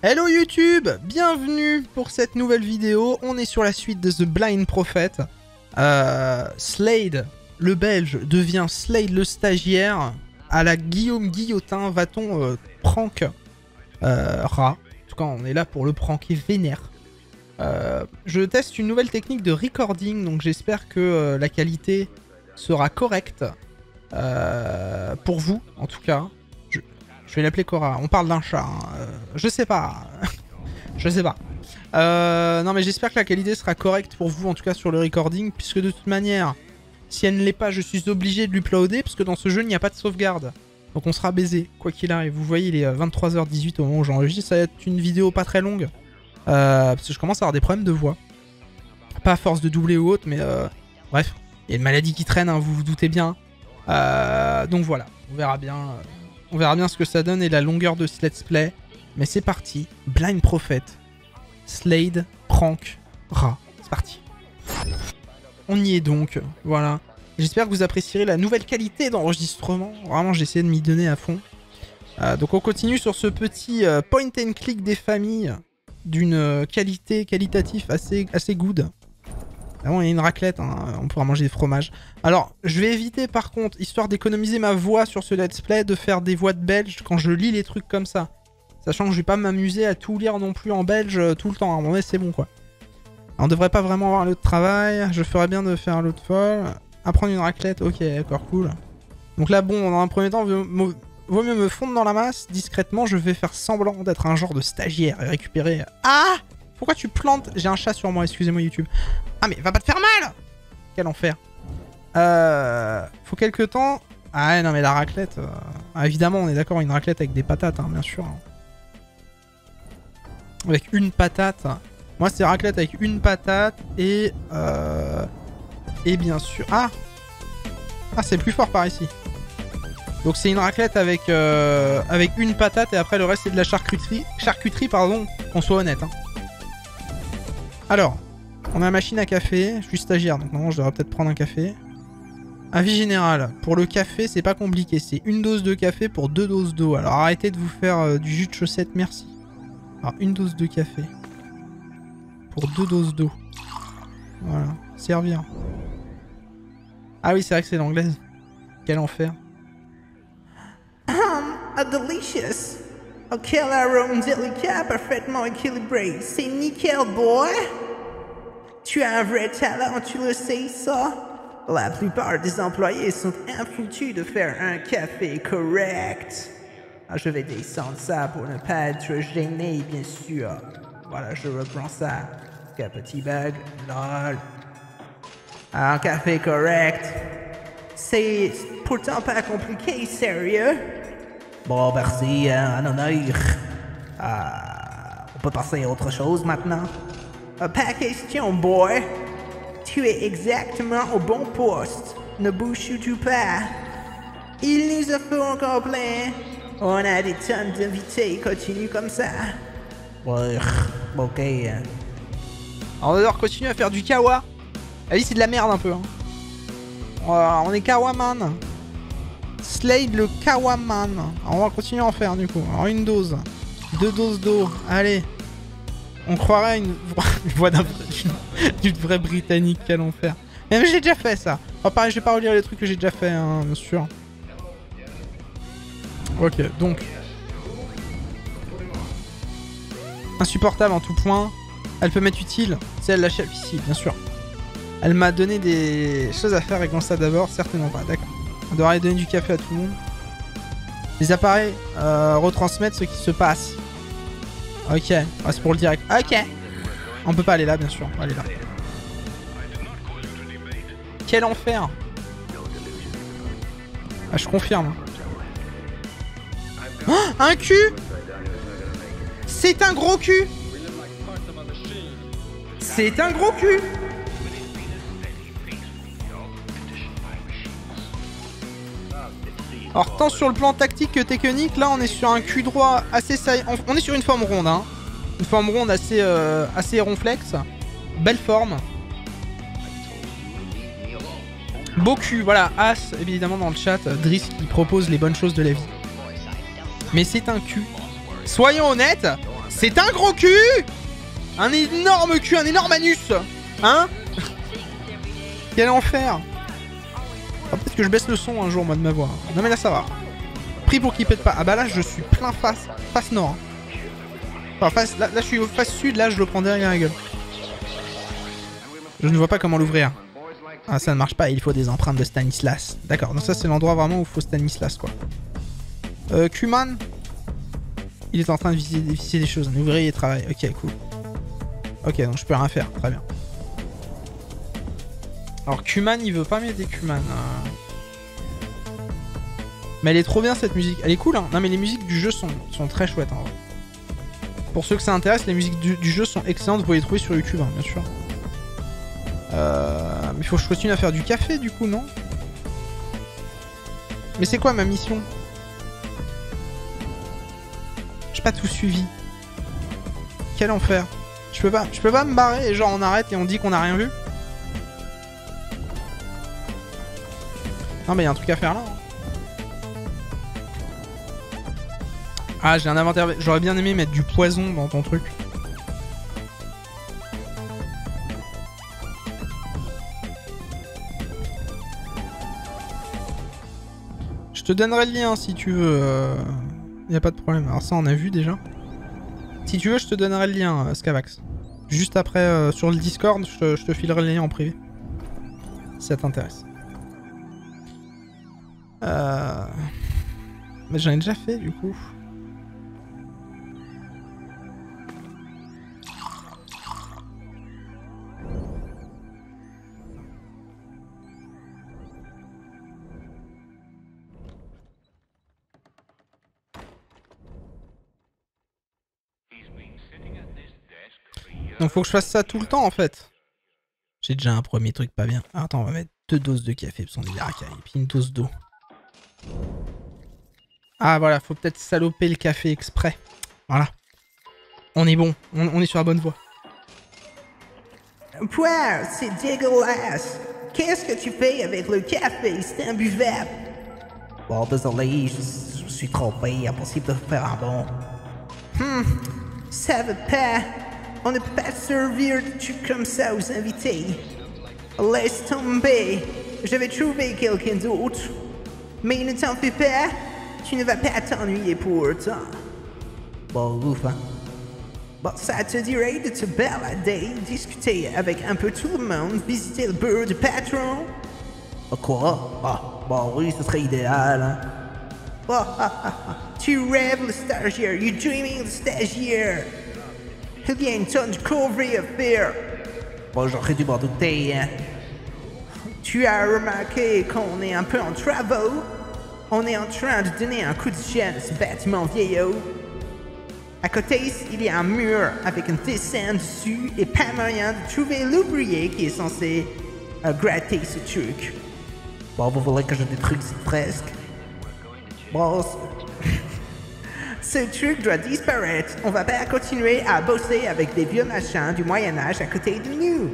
Hello YouTube, bienvenue pour cette nouvelle vidéo. On est sur la suite de The Blind Prophet. Slade, le belge, devient Slade le stagiaire. À la Guillaume Guillotin, va-t-on prank Ra. En tout cas, on est là pour le pranker vénère. Je teste une nouvelle technique de recording, donc j'espère que la qualité sera correcte. Pour vous, en tout cas. Je vais l'appeler Cora. On parle d'un chat. Hein. Je sais pas. Je sais pas. Non, mais j'espère que la qualité sera correcte pour vous, en tout cas sur le recording, puisque de toute manière, si elle ne l'est pas, je suis obligé de l'uploader, parce que dans ce jeu, il n'y a pas de sauvegarde. Donc on sera baisé, quoi qu'il arrive. Vous voyez, il est 23h18 au moment où j'enregistre. Ça va être une vidéo pas très longue, parce que je commence à avoir des problèmes de voix. Pas à force de doubler ou autre, mais bref. Il y a une maladie qui traîne, hein, vous vous doutez bien. Donc voilà, on verra bien. On verra bien ce que ça donne et la longueur de ce let's play. Mais c'est parti. Blind Prophet. Slade, prank, Ra. C'est parti. On y est donc. Voilà. J'espère que vous apprécierez la nouvelle qualité d'enregistrement. Vraiment, j'ai essayé de m'y donner à fond. Donc on continue sur ce petit point and click des familles. D'une qualitatif assez good. Vraiment, il y a une raclette, hein. On pourra manger des fromages. Alors, je vais éviter par contre, histoire d'économiser ma voix sur ce let's play, de faire des voix de belge quand je lis les trucs comme ça. Sachant que je vais pas m'amuser à tout lire non plus en belge tout le temps. À un moment donné, c'est bon quoi. Alors, on devrait pas vraiment avoir un lot de travail. Je ferais bien de faire un lot de folle. Apprendre une raclette, ok, d'accord, cool. Donc là, bon, dans un premier temps, vaut mieux me fondre dans la masse. Discrètement, je vais faire semblant d'être un genre de stagiaire et récupérer... Ah! Pourquoi tu plantes? J'ai un chat sur moi, excusez-moi YouTube. Ah mais va pas te faire mal! Quel enfer. Faut quelques temps... Ah non mais la raclette... Ah, évidemment on est d'accord, une raclette avec des patates, hein, bien sûr. Avec une patate. Moi c'est raclette avec une patate et... Et bien sûr... Ah! Ah c'est plus fort par ici. Donc c'est une raclette avec, avec une patate et après le reste c'est de la charcuterie. Charcuterie pardon, qu'on soit honnête. Hein. Alors, on a la machine à café. Je suis stagiaire, donc normalement je devrais peut-être prendre un café. Avis général. Pour le café, c'est pas compliqué. C'est une dose de café pour 2 doses d'eau. Alors arrêtez de vous faire du jus de chaussette, merci. Alors une dose de café. Pour 2 doses d'eau. Voilà. Servir. Ah oui, c'est vrai que c'est l'anglaise. Quel enfer. A delicious. Quel arôme délicat, parfaitement équilibré. C'est nickel, boy. Tu as un vrai talent, tu le sais, ça? La plupart des employés sont infoutus de faire un café correct. Ah, je vais descendre ça pour ne pas être gêné, bien sûr. Voilà, je reprends ça. Un petit bug, lol. Un café correct. C'est pourtant pas compliqué, sérieux? Bon, merci, un honneur. On peut passer à autre chose maintenant? Pas question, boy. Tu es exactement au bon poste. Ne bouge surtout pas. Il nous en faut encore plein. On a des tonnes d'invités. Continue comme ça. Ouais, ok. Alors, on va devoir continuer à faire du kawa. Ah oui, c'est de la merde un peu. Hein. On est kawaman. Slade le Kawaman. Alors on va continuer à en faire du coup. Alors une dose. 2 doses d'eau. Allez. On croirait une voix d'une vraie britannique. Quel enfer. Mais j'ai déjà fait ça. Enfin pareil, je vais pas relire les trucs que j'ai déjà fait, hein, bien sûr. Ok, donc. Insupportable en tout point. Elle peut m'être utile. C'est elle la chef ici, bien sûr. Elle m'a donné des choses à faire avec ça d'abord. Certainement pas, d'accord. On devrait aller donner du café à tout le monde. Les appareils retransmettent ce qui se passe. Ok, c'est pour le direct. Ok. On peut pas aller là, bien sûr. On va aller là. Quel enfer. Ah, je confirme. Oh, un cul. C'est un gros cul. C'est un gros cul. Alors tant sur le plan tactique que technique, là on est sur un cul droit assez saillant. On est sur une forme ronde, hein. Une forme ronde assez, assez ronflex. Belle forme. Beau cul, voilà. As, évidemment dans le chat, Driss qui propose les bonnes choses de la vie. Mais c'est un cul. Soyons honnêtes, C'est un gros cul. Un énorme cul, un énorme anus. Hein? Quel enfer. Ah, peut-être que je baisse le son un jour, moi, de ma voix. Non mais là, ça va. Pris pour qu'il pète pas. Ah bah là, je suis plein face nord. Enfin, face, là, je suis face sud, là, je le prends derrière la gueule. Je ne vois pas comment l'ouvrir. Ah, ça ne marche pas, il faut des empreintes de Stanislas. D'accord, donc ça, c'est l'endroit vraiment où il faut Stanislas, quoi. Kuman. Il est en train de visiter des choses. Un ouvrier travaille. Ok, cool. Ok, donc je peux rien faire. Très bien. Alors, Kuman, il veut pas m'aider, Kuman. Mais elle est trop bien, cette musique. Elle est cool, hein. Non, mais les musiques du jeu sont très chouettes, en vrai. Pour ceux que ça intéresse, les musiques du jeu sont excellentes. Vous pouvez les trouver sur YouTube, hein, bien sûr. Mais il faut que je continue à faire du café, du coup, non? Mais c'est quoi ma mission? J'ai pas tout suivi. Quel enfer. Je peux pas me barrer et genre on arrête et on dit qu'on a rien vu? Non mais y a un truc à faire là. Ah, j'ai un inventaire. J'aurais bien aimé mettre du poison dans ton truc. Je te donnerai le lien si tu veux. Y a pas de problème. Alors ça, on a vu déjà. Si tu veux, je te donnerai le lien, Scavax. Juste après, sur le Discord, je te filerai le lien en privé. Si ça t'intéresse. Mais j'en ai déjà fait, du coup. Donc faut que je fasse ça tout le temps en fait. J'ai déjà un premier truc pas bien. Ah, attends, on va mettre 2 doses de café parce qu'on est racaille. Et puis une dose d'eau. Ah voilà, faut peut-être saloper le café exprès. Voilà. On est bon, on est sur la bonne voie. Pouah, c'est dégueulasse. Qu'est-ce que tu fais avec le café? C'est imbuvable. Bon, désolé, je suis trompé. Impossible de faire un bon. Ça va pas. On ne peut pas servir de trucs comme ça aux invités. Laisse tomber. Je vais trouver quelqu'un d'autre. Mais ne t'en fais pas. Tu ne vas pas t'ennuyer pour autant. Bon, ouf, hein. Bon, ça te dirait de te balader, discuter avec un peu tout le monde, visiter le bureau du patron? Quoi? Ah, bon oui, ce serait idéal, hein. Tu rêves le stagiaire, you're dreaming le stagiaire. Il y a une tonne de courrier à faire. Bon, j'aurais dû m'en douter, hein. Tu as remarqué qu'on est un peu en travaux? On est en train de donner un coup de chaîne à ce bâtiment vieillot. À côté, il y a un mur avec un dessin dessus et pas moyen de trouver l'ouvrier qui est censé gratter ce truc. Bon, vous voulez que je détruise cette fresque? Bon, ce truc doit disparaître. On va pas continuer à bosser avec des vieux machins du Moyen-Âge à côté de nous.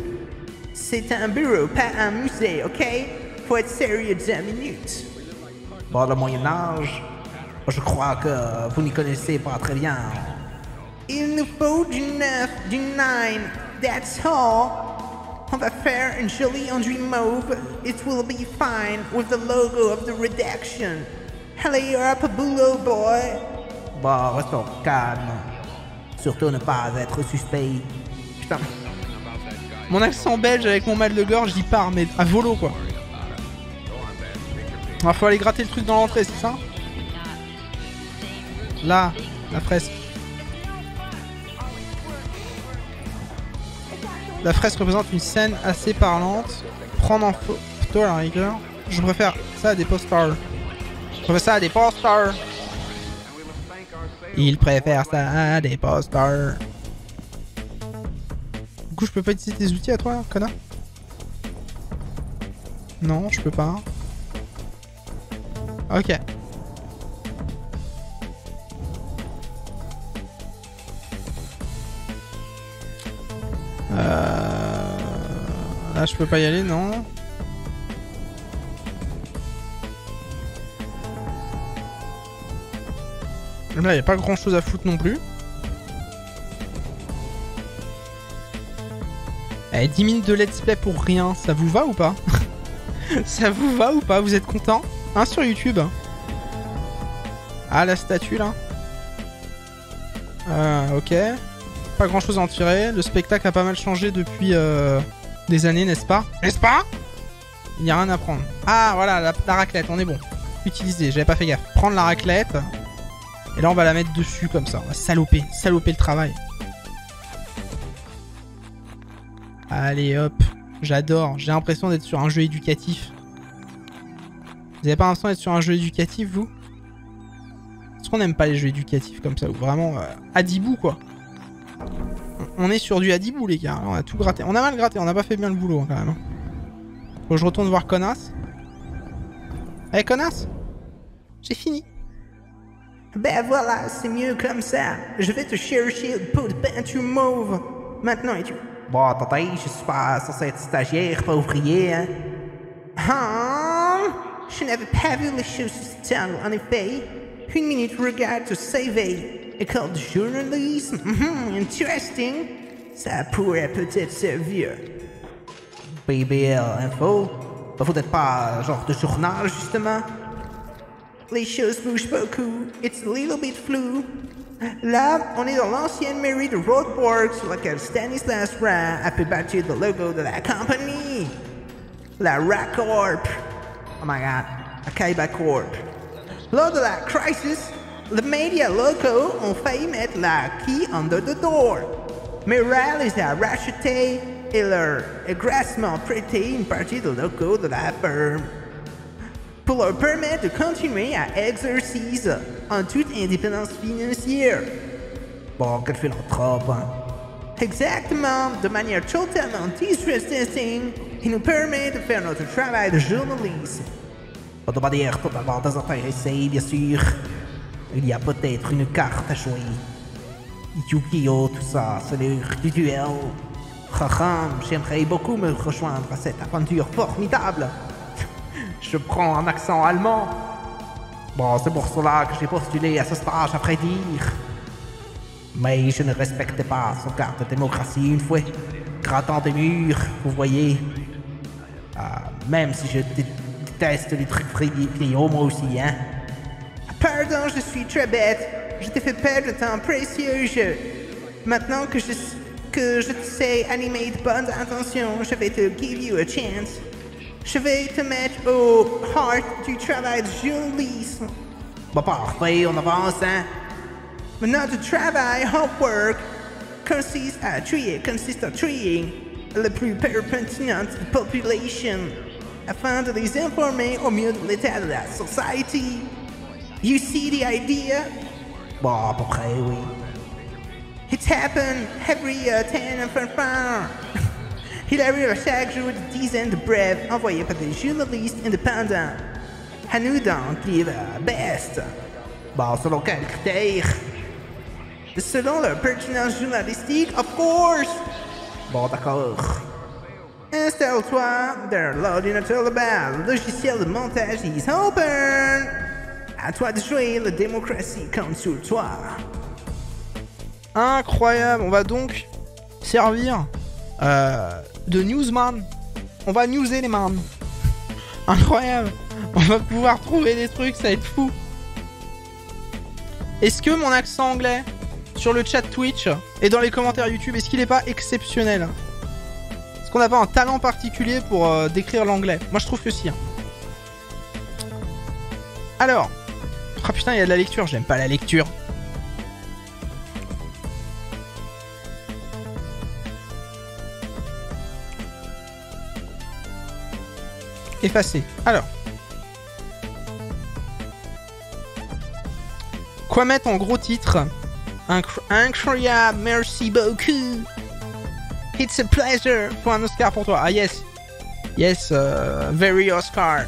C'est un bureau, pas un musée, ok? Faut être sérieux 2 minutes. Bon, le Moyen-Âge, je crois que vous n'y connaissez pas très bien. Il nous faut du 9, du 9, that's all. On va faire un joli enduit mauve. It will be fine with the logo of the redaction. Allez, hop, boulot, boy. Bon, restons calmes. Surtout ne pas être suspect. Putain. Mon accent belge avec mon mal de gorge, j'y pars, mais à volo quoi. Alors faut aller gratter le truc dans l'entrée, c'est ça? Là, la fresque. La fresque représente une scène assez parlante. Prendre en photo à la rigueur. Je préfère ça à des posters. Je préfère ça à des posters. Il préfère ça à des posters. Du coup, je peux pas utiliser tes outils à toi, connard? Non, je peux pas. Ok. Là, je peux pas y aller, non. Là, y a pas grand chose à foutre non plus. Eh, 10 minutes de let's play pour rien, ça vous va ou pas? Ça vous va ou pas? Vous êtes content? Hein, sur YouTube? Ah, la statue là. Ok. Pas grand chose à en tirer. Le spectacle a pas mal changé depuis des années, n'est-ce pas? N'est-ce pas? Il n'y a rien à prendre. Ah, voilà, la raclette, on est bon. Utiliser, j'avais pas fait gaffe. Prendre la raclette. Et là, on va la mettre dessus comme ça. On va saloper le travail. Allez, hop. J'adore. J'ai l'impression d'être sur un jeu éducatif. Vous avez pas l'impression d'être sur un jeu éducatif, vous? Est-ce qu'on n'aime pas les jeux éducatifs comme ça? Ou vraiment Adibou, quoi. On est sur du Adibou, les gars. On a tout gratté. On a mal gratté. On n'a pas fait bien le boulot, quand même. Faut que je retourne voir Connasse. Eh, Connasse? J'ai fini. Ben voilà, c'est mieux comme ça. Je vais te chercher le pot de peinture mauve. Maintenant, es-tu... Bon, attendez, je suis pas censé être stagiaire, pas ouvrier, hein. Je n'avais pas vu les choses se tendre, en effet. Une minute, regarde te CV. École de journalisme, interesting. Ça pourrait peut-être servir. BBL Info. Vous n'êtes pas genre de journal, justement? Les choses bougent beaucoup. It's a little bit flou. Là, on est dans l'ancienne mairie de Roadborg sur laquelle Stanislas Ra a fait bâtir le logo de la compagnie. La Racorp. Oh my god. La Kaiba Corp. Lors de la crisis, les médias locaux ont failli mettre la key under the door. Mais Ra les a rachetés et leur grassement prêté une partie du logo de la firme. Pour leur permettre de continuer à exercer en toute indépendance financière. Bon, quel philanthrope, hein? Exactement, de manière totalement distressing, il nous permet de faire notre travail de journaliste. De manière totalement désintéressée, bien sûr. Il y a peut-être une carte à jouer. Yu-Gi-Oh, tout ça, c'est l'heure du duel. J'aimerais beaucoup me rejoindre à cette aventure formidable. Je prends un accent allemand. Bon, c'est pour cela que j'ai postulé à ce stage, à vrai dire. Mais je ne respecte pas son carte de démocratie une fois grattant des murs, vous voyez. Même si je déteste les trucs vidéo, moi aussi, hein. Pardon, je suis très bête. Je t'ai fait perdre le temps précieux. Maintenant que je te sais animer de bonnes intentions, je vais te give you a chance. Je vais te mettre au heart du travail de journalisme. Bon, parfait, on avance, hein? Notre travail, homework, consiste à trier le plus pertinent de la population afin de les informer au mieux de l'état de la société. You see the idea? Bon, à peu près, oui. It happens every 10 and 25. Il arrive à chaque jour des dizaines de brèves envoyées par des journalistes indépendants. À nous donc, qui est la best. Bon, selon quels critères? Selon leur pertinence journalistique, of course. Bon, d'accord. Installe-toi dans l'ordinateur là-bas. Le logiciel de montage is open. À toi de jouer, la démocratie compte sur toi. Incroyable, on va donc servir de newsman. On va newser les man. Incroyable. On va pouvoir trouver des trucs, ça va être fou. Est-ce que mon accent anglais sur le chat Twitch et dans les commentaires YouTube, est-ce qu'il n'est pas exceptionnel? Est-ce qu'on n'a pas un talent particulier pour décrire l'anglais? Moi je trouve que si. Hein. Alors. Ah putain, il y a de la lecture, j'aime pas la lecture. Effacer. Alors. Quoi mettre en gros titre? Incroyable, merci beaucoup. It's a pleasure. Pour un Oscar pour toi. Ah yes. Yes, very Oscar.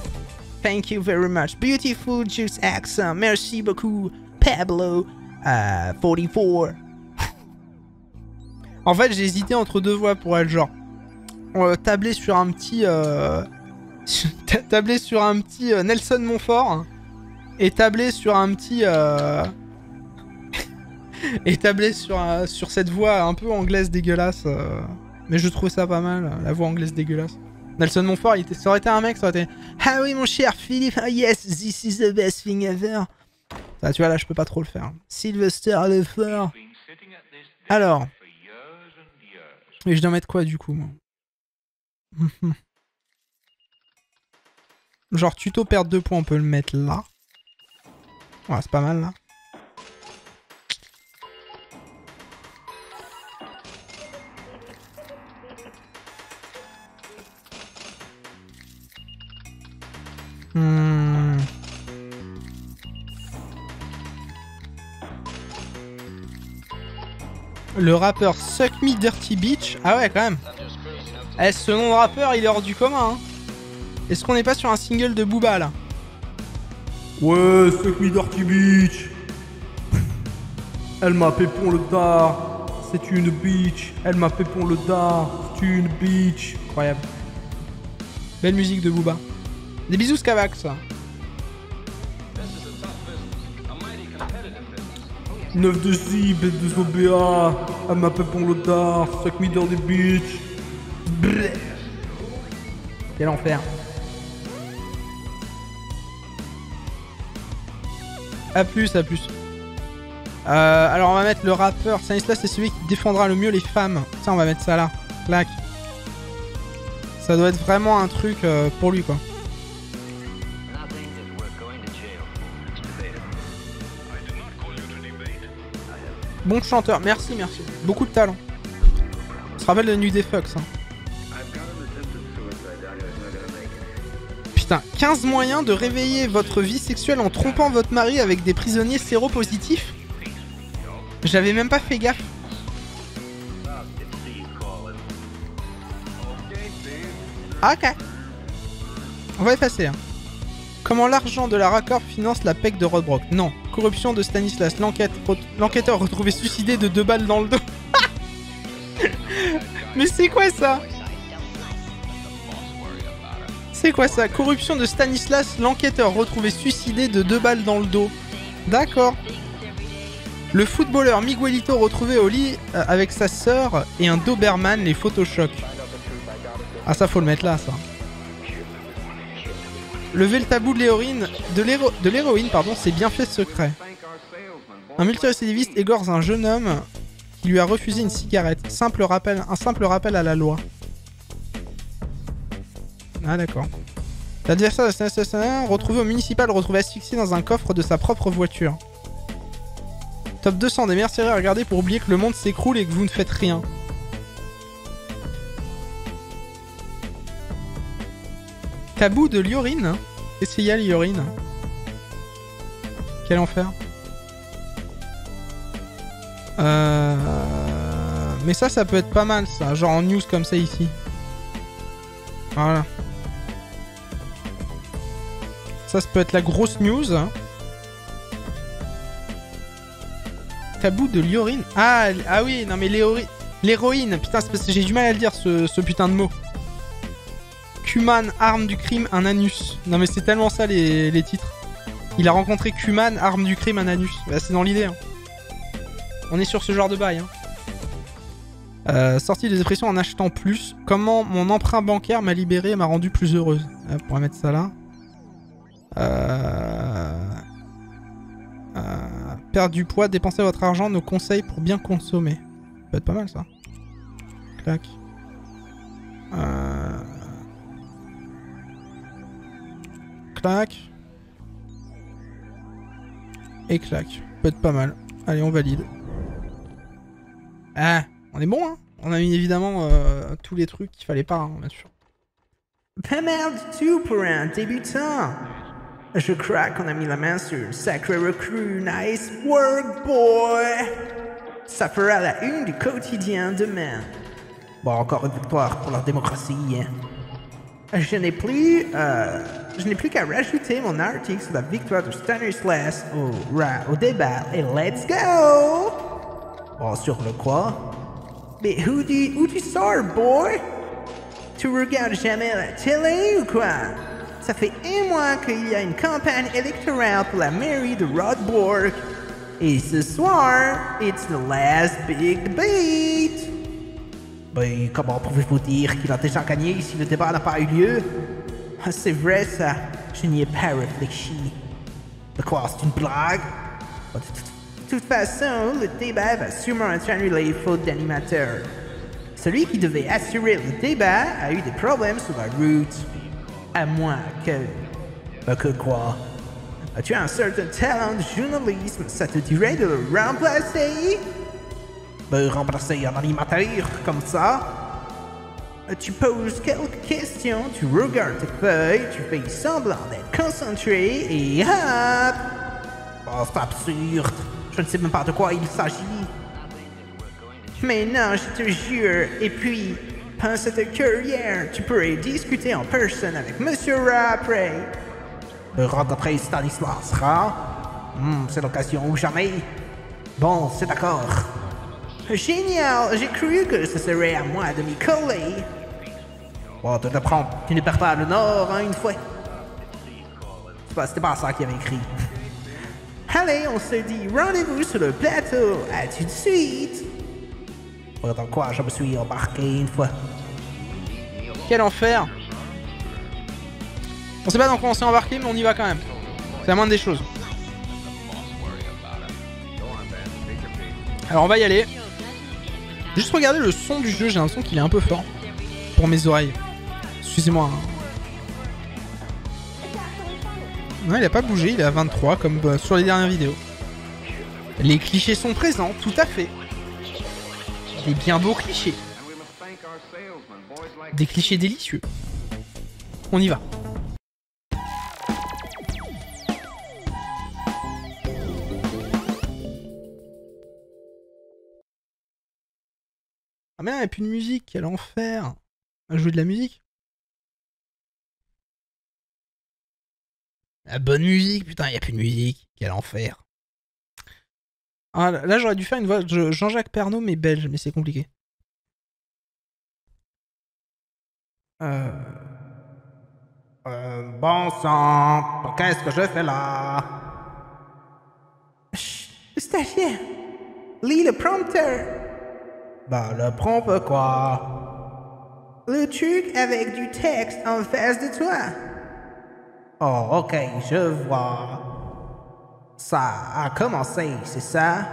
Thank you very much. Beautiful juice accent. Merci beaucoup. Pablo 44. En fait, j'ai hésité entre deux voix pour être genre tabler sur un petit tabler sur un petit Nelson Montfort et tabler sur un petit et tabler sur cette voix un peu anglaise dégueulasse Mais je trouvais ça pas mal, la voix anglaise dégueulasse. Nelson Montfort, ça aurait été un mec, ça aurait été ah oui mon cher Philippe, ah yes, this is the best thing ever. Ça, tu vois là je peux pas trop le faire. Sylvester Lefort. Alors. Et je dois mettre quoi du coup moi? Genre tuto perdre 2 points, on peut le mettre là. Ouais, c'est pas mal là. Le rappeur Suck Me Dirty Bitch. Ah ouais quand même. Eh, ce nom de rappeur il est hors du commun hein. Est-ce qu'on n'est pas sur un single de Booba là? Ouais, Suck Me Dirty Bitch. Elle m'a pépon le dard. C'est une bitch. Elle m'a pépon le dard. C'est une bitch. Incroyable. Belle musique de Booba. Des bisous Skavax ça. 9 de C, B2 OBA. Elle m'a pépon le dard. Suck Me Dirty Bitch. Brrr. Quel enfer. A plus, à plus. Alors on va mettre le rappeur. Stanislas c'est celui qui défendra le mieux les femmes. Ça on va mettre ça là. Clac. Ça doit être vraiment un truc pour lui quoi. Bon chanteur, merci, merci. Beaucoup de talent. On se rappelle de Nude des Fox. Hein. Putain, 15 moyens de réveiller votre vie sexuelle en trompant votre mari avec des prisonniers séropositifs. J'avais même pas fait gaffe. Ok. On va effacer. Hein. Comment l'argent de la raccord finance la PEC de Rodbrock? Non. Corruption de Stanislas. L'enquêteur retrouvé suicidé de 2 balles dans le dos. Mais c'est quoi ça? C'est quoi ça? Corruption de Stanislas. L'enquêteur retrouvé suicidé de 2 balles dans le dos. D'accord. Le footballeur Miguelito retrouvé au lit avec sa sœur et un Doberman les Photoshop. Ah ça faut le mettre là ça. Lever le tabou de l'héroïne, pardon, c'est bien fait secret. Un multirécidiviste égorge un jeune homme qui lui a refusé une cigarette. Un simple rappel à la loi. Ah d'accord. L'adversaire de Stanislas retrouvé au municipal, retrouvé asphyxié dans un coffre de sa propre voiture. Top 200 des meilleures séries à regarder pour oublier que le monde s'écroule et que vous ne faites rien. Tabou de Liorine. Essayez Liorine. Quel enfer. Mais ça peut être pas mal ça. Genre en news comme ça ici. Voilà. Ça peut être la grosse news. Tabou de Liorine. Ah oui, non mais l'héroïne. Putain, c'est parce que j'ai du mal à le dire ce putain de mot. Kuman, arme du crime, un anus. Non mais c'est tellement ça les titres. Il a rencontré Kuman, arme du crime, un anus. Bah, c'est dans l'idée. Hein. On est sur ce genre de bail. Hein. Sortie de dépression en achetant plus. Comment mon emprunt bancaire m'a libérée et m'a rendue plus heureuse. On pourrait mettre ça là. Perdre du poids, dépenser votre argent, nos conseils pour bien consommer. Ça peut être pas mal ça. Clac. Clac. Et clac. Peut être pas mal. Allez, on valide. Ah, on est bon, hein. On a mis évidemment tous les trucs qu'il fallait pas, hein, bien sûr. Pas mal du tout pour un débutant. Je crois qu'on a mis la main sur une sacrée recrue. Nice work, boy! Ça fera la une du quotidien demain. Bon, encore une victoire pour la démocratie. Je n'ai plus qu'à rajouter mon article sur la victoire de Stanislas au débat et let's go! Bon, sur le quoi? Mais où tu sors, boy? Tu regardes jamais la télé ou quoi? Ça fait un mois qu'il y a une campagne électorale pour la mairie de Rodborg. Et ce soir, it's the last big debate. Mais comment pouvez-vous dire qu'il a déjà gagné si le débat n'a pas eu lieu? C'est vrai ça, je n'y ai pas réfléchi. De quoi, c'est une blague? De toute façon, le débat va sûrement être annulé faute d'animateur. Celui qui devait assurer le débat a eu des problèmes sur la route. À moins que... Que quoi? As-tu un certain talent de journalisme, ça te dirait de le remplacer? Remplacer un animateur comme ça? Tu poses quelques questions, tu regardes tes feuilles, tu fais semblant d'être concentré et hop! Oh, c'est absurde. Je ne sais même pas de quoi il s'agit. Mais non, je te jure. Et puis, pense à ta carrière. Tu pourrais discuter en personne avec Monsieur Ra après. Rencontrer Stanislas Ra? C'est l'occasion ou jamais. Bon, c'est d'accord. Génial! J'ai cru que ce serait à moi de m'y coller. Bon, tu te prends. Tu ne perds pas le nord, hein, une fois. C'était pas ça qu'il avait écrit. Allez, on se dit rendez-vous sur le plateau. À tout de suite. Dans quoi je me suis embarqué une fois. Quel enfer! On sait pas dans quoi on s'est embarqué, mais on y va quand même. C'est la moindre des choses. Alors on va y aller. Juste regarder le son du jeu, j'ai l'impression qu'il est un peu fort. Pour mes oreilles. Excusez-moi. Non, il a pas bougé, il est à 23 comme sur les dernières vidéos. Les clichés sont présents, tout à fait. Des bien beaux clichés. Des clichés délicieux. On y va. Ah mais non, il n'y a plus de musique, quel enfer. On va jouer de la musique. La bonne musique, putain, il n'y a plus de musique. Quel enfer. Ah, là, j'aurais dû faire une voix de Jean-Jacques Pernaut, mais belge, mais c'est compliqué. Bon sang, qu'est-ce que je fais là? Chut, stagiaire, lis le prompteur. Le prompt quoi? Le truc avec du texte en face de toi. Oh, ok, je vois. Ça a commencé, c'est ça?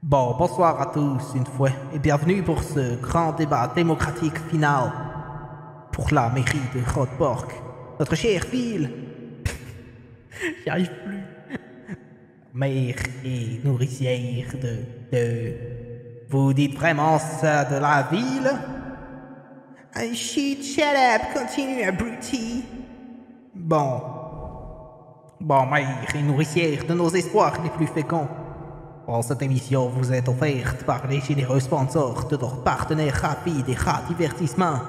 Bon, bonsoir à tous une fois et bienvenue pour ce grand débat démocratique final pour la mairie de Roodbork. Notre chère ville. J'y arrive plus. Mère et nourricière de... Vous dites vraiment ça de la ville? Shit, shut up, continue, abruti. Bon, mère et nourricière de nos espoirs les plus féconds. Bon, cette émission vous est offerte par les généreux sponsors de notre partenaire rapide et rat divertissement.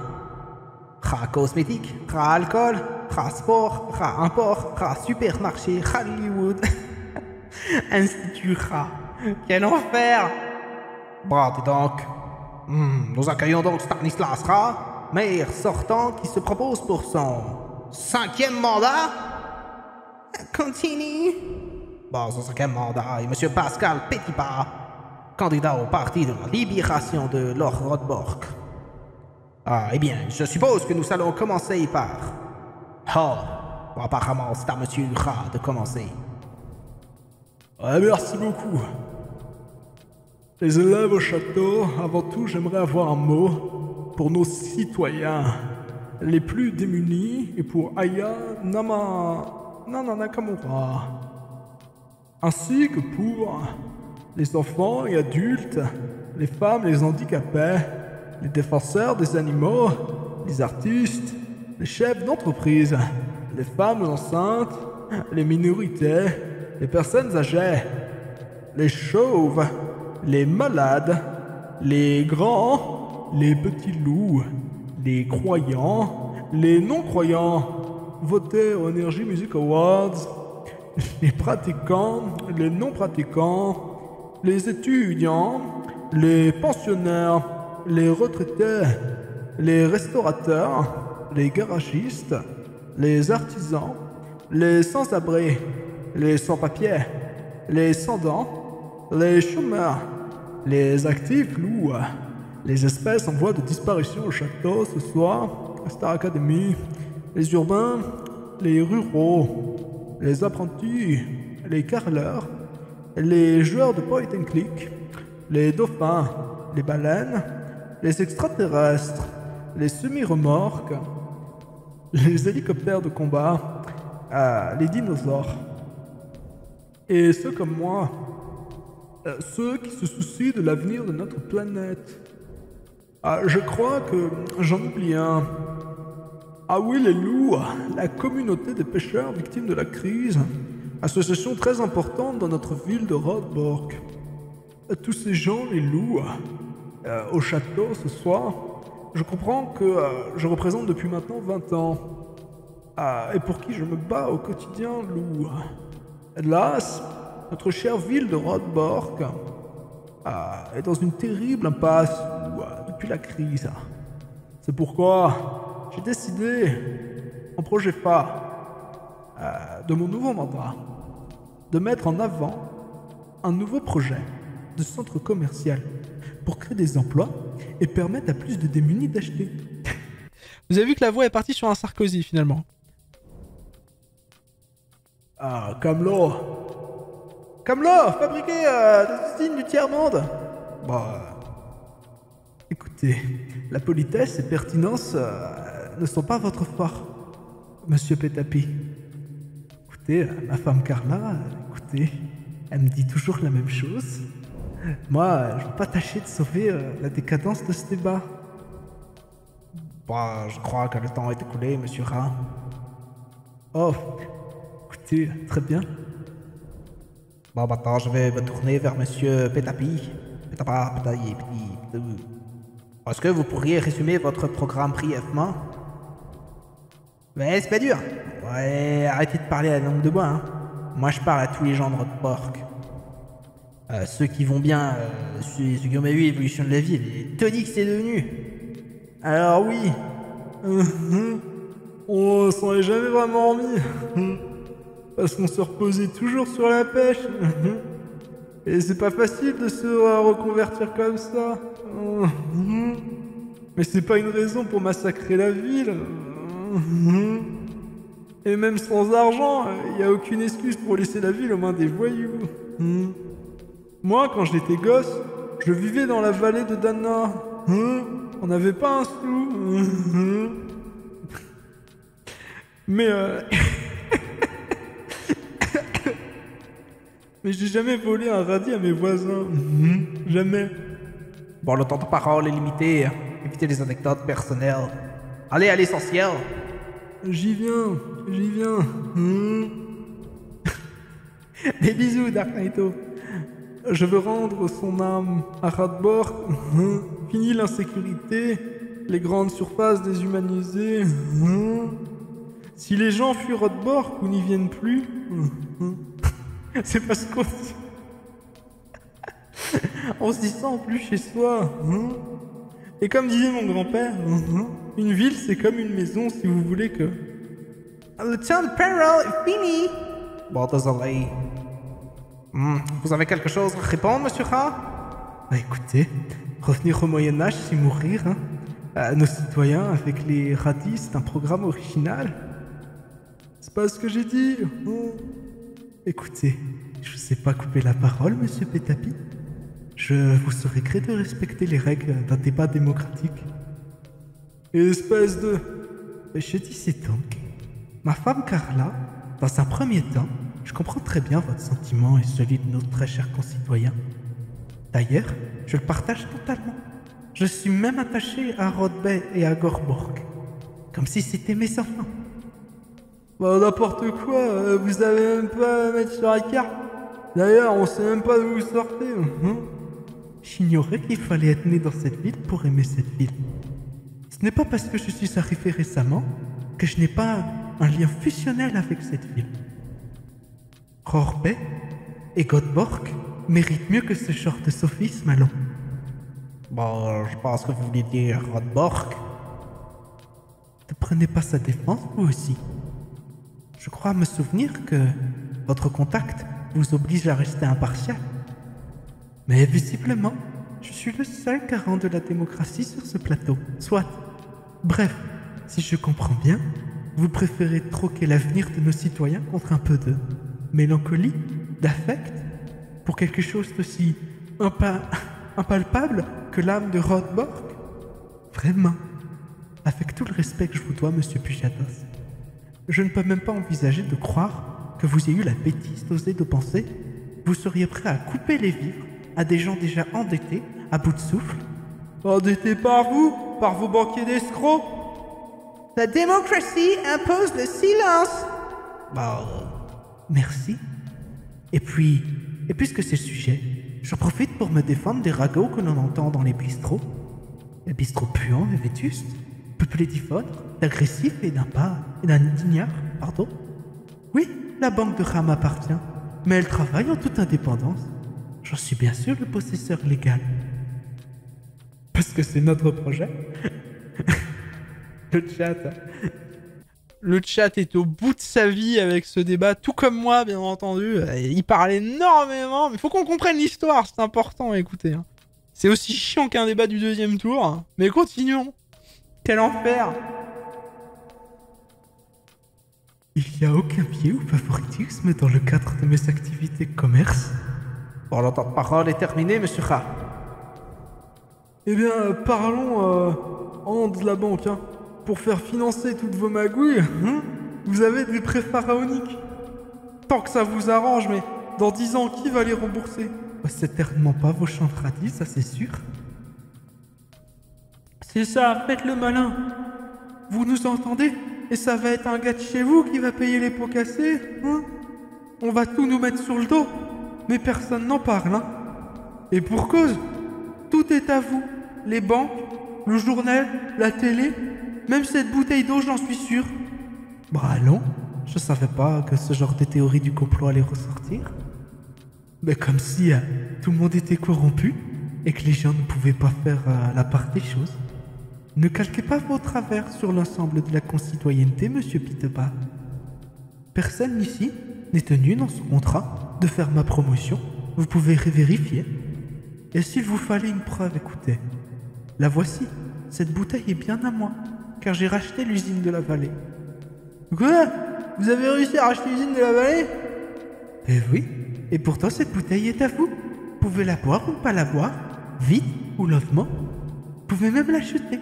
Rat cosmétique, rat alcool, rat sport, rat import, rat supermarché, rat Hollywood. Institut rat. Quel enfer! Bon, dis donc. Nous accueillons donc Stanislas Ra, maire sortant qui se propose pour son 5e mandat. Continue. Bon, son 5e mandat est Monsieur Pascal Petitpas, candidat au parti de la libération de Lord Roodbork. Ah, eh bien, je suppose que nous allons commencer par... Oh, bon, apparemment, c'est à Monsieur Ra de commencer. Ah, merci beaucoup. Les élèves au château, avant tout, j'aimerais avoir un mot pour nos citoyens les plus démunis et pour Aya Nakamura, ainsi que pour les enfants et adultes, les femmes et les handicapés, les défenseurs des animaux, les artistes, les chefs d'entreprise, les femmes enceintes, les minorités, les personnes âgées, les chauves, les malades, les grands, les petits loups, les croyants, les non-croyants, voter aux Energy Music Awards, les pratiquants, les non-pratiquants, les étudiants, les pensionnaires, les retraités, les restaurateurs, les garagistes, les artisans, les sans-abri, les sans-papiers, les sans-dents, les chômeurs, Les actifs louent les espèces en voie de disparition au château ce soir, à Star Academy, les urbains, les ruraux, les apprentis, les carreleurs, les joueurs de point and click, les dauphins, les baleines, les extraterrestres, les semi-remorques, les hélicoptères de combat, les dinosaures. Et ceux comme moi, ceux qui se soucient de l'avenir de notre planète. Je crois que j'en oublie un. Ah oui, les loups, la communauté des pêcheurs victimes de la crise, association très importante dans notre ville de Rodborg. Tous ces gens, les loups, au château ce soir, je comprends que je représente depuis maintenant 20 ans, et pour qui je me bats au quotidien, loup. Hélas, notre chère ville de Rodborg est dans une terrible impasse depuis la crise. C'est pourquoi j'ai décidé, en projet phare de mon nouveau mandat, de mettre en avant un nouveau projet de centre commercial pour créer des emplois et permettre à plus de démunis d'acheter. Vous avez vu que la voix est partie sur un Sarkozy finalement. Camelot, fabriqué des usines du tiers-monde. Écoutez, la politesse et pertinence ne sont pas votre fort, monsieur Pétapi. Écoutez, ma femme Carla, elle me dit toujours la même chose. Moi, je ne veux pas tâcher de sauver la décadence de ce débat. Je crois que le temps est écoulé, monsieur Rat. Oh, écoutez, très bien. Maintenant, je vais me tourner vers monsieur Pétapi. Est-ce que vous pourriez résumer votre programme brièvement? Ouais, c'est pas dur. Ouais, arrêtez de parler à la langue de bois, hein. Moi, je parle à tous les gens de Rodborg. Ceux qui vont bien, ceux qui ont vu l'évolution de la ville, et Tony que c'est devenu. Alors oui, on s'en est jamais vraiment remis. Parce qu'on se reposait toujours sur la pêche. Et c'est pas facile de se reconvertir comme ça. Mais c'est pas une raison pour massacrer la ville. Et même sans argent, y a aucune excuse pour laisser la ville aux mains des voyous. Moi, quand j'étais gosse, je vivais dans la vallée de Dana. On n'avait pas un sou. Mais mais j'ai jamais volé un radis à mes voisins. Jamais. Bon, le temps de parole est limité. Évitez les anecdotes personnelles. Allez à l'essentiel. J'y viens. Des bisous, Dark Knighto. Je veux rendre son âme à Radborg. Fini l'insécurité, les grandes surfaces déshumanisées. Si les gens fuient Radborg ou n'y viennent plus, c'est parce qu'on se sent plus chez soi. Et comme disait mon grand-père, une ville c'est comme une maison si vous voulez que... Le temps de parole est fini. Bon, désolé. Vous avez quelque chose à répondre, monsieur Rat? Écoutez, revenir au Moyen-Âge, c'est mourir. Nos citoyens, avec les radis, c'est un programme original. C'est pas ce que j'ai dit. Écoutez, je vous ai pas coupé la parole, monsieur Pétapi. Je vous saurais gré de respecter les règles d'un débat démocratique. Espèce de... Je disais donc, ma femme Carla, dans un premier temps, je comprends très bien votre sentiment et celui de nos très chers concitoyens. D'ailleurs, je le partage totalement. Je suis même attaché à Rodbay et à Gorborg, comme si c'était mes enfants. N'importe quoi, vous avez même pas à mettre sur la carte. D'ailleurs, on sait même pas d'où vous sortez. J'ignorais qu'il fallait être né dans cette ville pour aimer cette ville. Ce n'est pas parce que je suis arrivé récemment que je n'ai pas un lien fusionnel avec cette ville. Rodbay et Godborg méritent mieux que ce genre de sophisme, allons. Bon, je pense que vous voulez dire Rodborg. Ne prenez pas sa défense, vous aussi. Je crois me souvenir que votre contact vous oblige à rester impartial. Mais visiblement, Je suis le seul garant de la démocratie sur ce plateau. Soit. Bref, si je comprends bien, vous préférez troquer l'avenir de nos citoyens contre un peu de mélancolie, d'affect, pour quelque chose d'aussi impalpable que l'âme de Rothbard? Vraiment. Avec tout le respect que je vous dois, monsieur Pujadas, je ne peux même pas envisager de croire que vous ayez eu la bêtise d'oser de penser vous seriez prêt à couper les vivres à des gens déjà endettés, à bout de souffle. Endettés par vous? Par vos banquiers d'escrocs? La démocratie impose le silence. Merci. Et puisque c'est le sujet, j'en profite pour me défendre des ragots que l'on entend dans les bistrots. Les bistrots puants et vétustes, peuplés d'ivores, d'agressifs et d'ignards, pardon. Oui, la banque de Ram appartient, mais elle travaille en toute indépendance. J'en suis bien sûr le possesseur légal. Parce que c'est notre projet. Le chat. Le chat est au bout de sa vie avec ce débat, tout comme moi, bien entendu. Il parle énormément, mais faut qu'on comprenne l'histoire, c'est important à écouter. Hein. C'est aussi chiant qu'un débat du deuxième tour, mais continuons. Quel enfer! Il n'y a aucun biais ou favoritisme dans le cadre de mes activités de commerce. Bon, alors, ta parole est terminée, monsieur Ra. Eh bien, parlons de la banque, hein. Pour faire financer toutes vos magouilles, vous avez des prêts pharaoniques. Tant que ça vous arrange, mais dans 10 ans, qui va les rembourser? C'est certainement pas vos chanfradis, ça c'est sûr. C'est ça, faites le malin. Vous nous entendez? Et ça va être un gars de chez vous qui va payer les pots cassés, hein? On va tout nous mettre sur le dos, mais personne n'en parle, hein. Et pour cause, tout est à vous. Les banques, le journal, la télé, même cette bouteille d'eau, j'en suis sûr. Bah allons, je savais pas que ce genre de théorie du complot allait ressortir. Mais comme si tout le monde était corrompu et que les gens ne pouvaient pas faire la part des choses. Ne calquez pas vos travers sur l'ensemble de la concitoyenneté, monsieur Pitepa. Personne ici n'est tenu dans son contrat de faire ma promotion. Vous pouvez vérifier. Et s'il vous fallait une preuve, écoutez. La voici. Cette bouteille est bien à moi, car j'ai racheté l'usine de la vallée. Quoi? Vous avez réussi à racheter l'usine de la vallée? Eh oui. Et pourtant, cette bouteille est à vous. Vous pouvez la boire ou pas la boire, vite ou lentement. Vous pouvez même l'acheter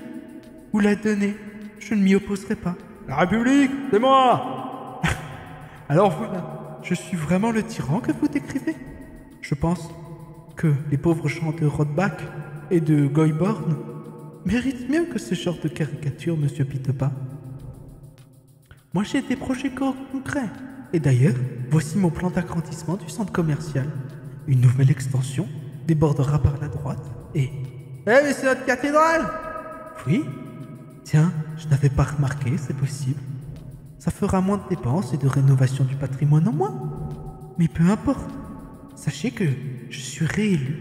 ou la donner. Je ne m'y opposerai pas. La République, c'est moi. Alors voilà, je suis vraiment le tyran que vous décrivez. Je pense que les pauvres gens de Rothbach et de Goyborn méritent mieux que ce genre de caricature, monsieur Pitepa. Moi, j'ai des projets concrets. Et d'ailleurs, voici mon plan d'agrandissement du centre commercial. Une nouvelle extension débordera par la droite et... mais c'est notre cathédrale! Oui. Tiens, je n'avais pas remarqué, c'est possible. Ça fera moins de dépenses et de rénovation du patrimoine en moins. Mais peu importe. Sachez que je suis réélu.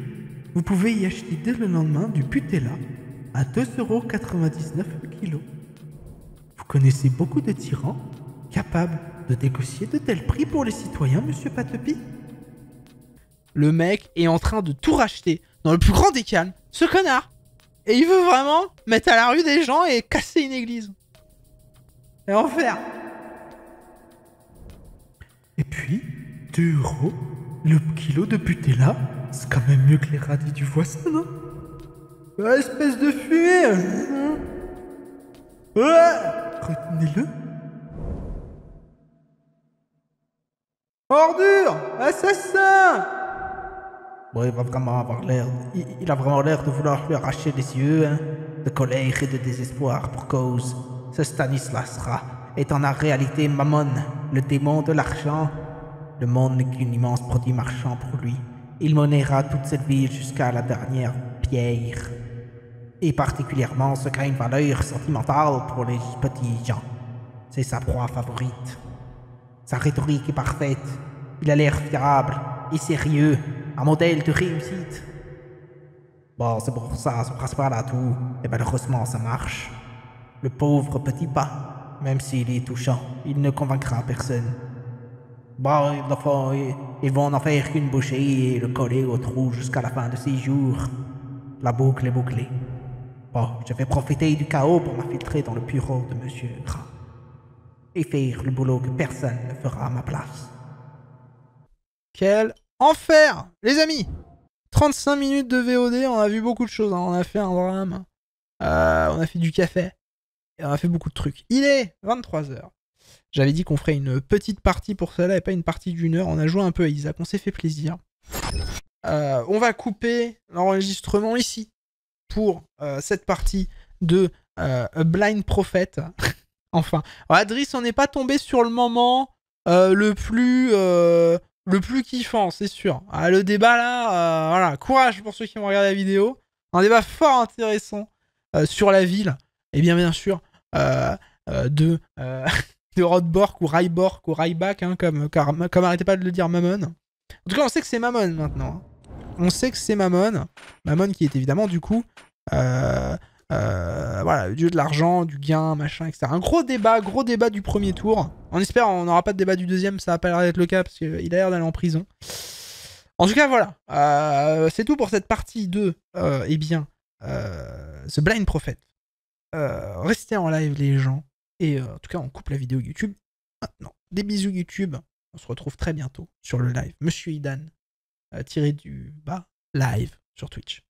Vous pouvez y acheter dès le lendemain du Putella à 2,99€ le kilo. Vous connaissez beaucoup de tyrans capables de négocier de tels prix pour les citoyens, monsieur Patepi? Le mec est en train de tout racheter dans le plus grand des calmes, ce connard. Et il veut vraiment mettre à la rue des gens et casser une église. Et en faire. Et puis, 2€ le kilo de Putella, c'est quand même mieux que les radis du voisin, non? Espèce de fumée! Retenez-le. Ordure! Assassin! Bon, il va vraiment avoir l'air... Il a vraiment l'air de vouloir lui arracher les yeux, hein, de colère et de désespoir pour cause. Ce Stanislas Ra est en réalité Mammon, le démon de l'argent. Le monde n'est qu'un immense produit marchand pour lui. Il monnaiera toute cette ville jusqu'à la dernière pierre. Et particulièrement ce qui a une valeur sentimentale pour les petits gens. C'est sa proie favorite. Sa rhétorique est parfaite. Il a l'air fiable et sérieux. Un modèle de réussite. Bon, c'est pour ça, son principal atout. Et malheureusement, ça marche. Le pauvre petit pas, même s'il est touchant, il ne convaincra personne. Bon, ils vont en faire qu'une bouchée et le coller au trou jusqu'à la fin de ses jours. La boucle est bouclée. Bon, je vais profiter du chaos pour m'infiltrer dans le bureau de Monsieur Gras et faire le boulot que personne ne fera à ma place. Quel enfer! Les amis! 35 minutes de VOD, on a vu beaucoup de choses. Hein. On a fait un drame. On a fait du café. Et on a fait beaucoup de trucs. Il est 23h. J'avais dit qu'on ferait une petite partie pour cela et pas une partie d'1 heure. On a joué un peu à Isaac, on s'est fait plaisir. On va couper l'enregistrement ici pour cette partie de A Blind Prophet. Enfin, Driss, on n'est pas tombé sur le moment le plus kiffant, c'est sûr. Le débat là, voilà, courage pour ceux qui vont regarder la vidéo. Un débat fort intéressant sur la ville. Et bien sûr, de Rodbork ou Rybork ou Ryback, hein, comme arrêtez pas de le dire Mammon. En tout cas, on sait que c'est Mammon maintenant. On sait que c'est Mammon. Mammon qui est évidemment du coup voilà, le dieu de l'argent, du gain, machin, etc. Un gros débat du premier tour. On espère on n'aura pas de débat du deuxième, ça va pas l'air d'être le cas parce qu'il a l'air d'aller en prison. En tout cas, voilà. C'est tout pour cette partie de The Blind Prophet. Restez en live les gens. Et en tout cas, on coupe la vidéo YouTube maintenant. Des bisous YouTube. On se retrouve très bientôt sur le live. Monsieur Idan, tiré du bas, live sur Twitch.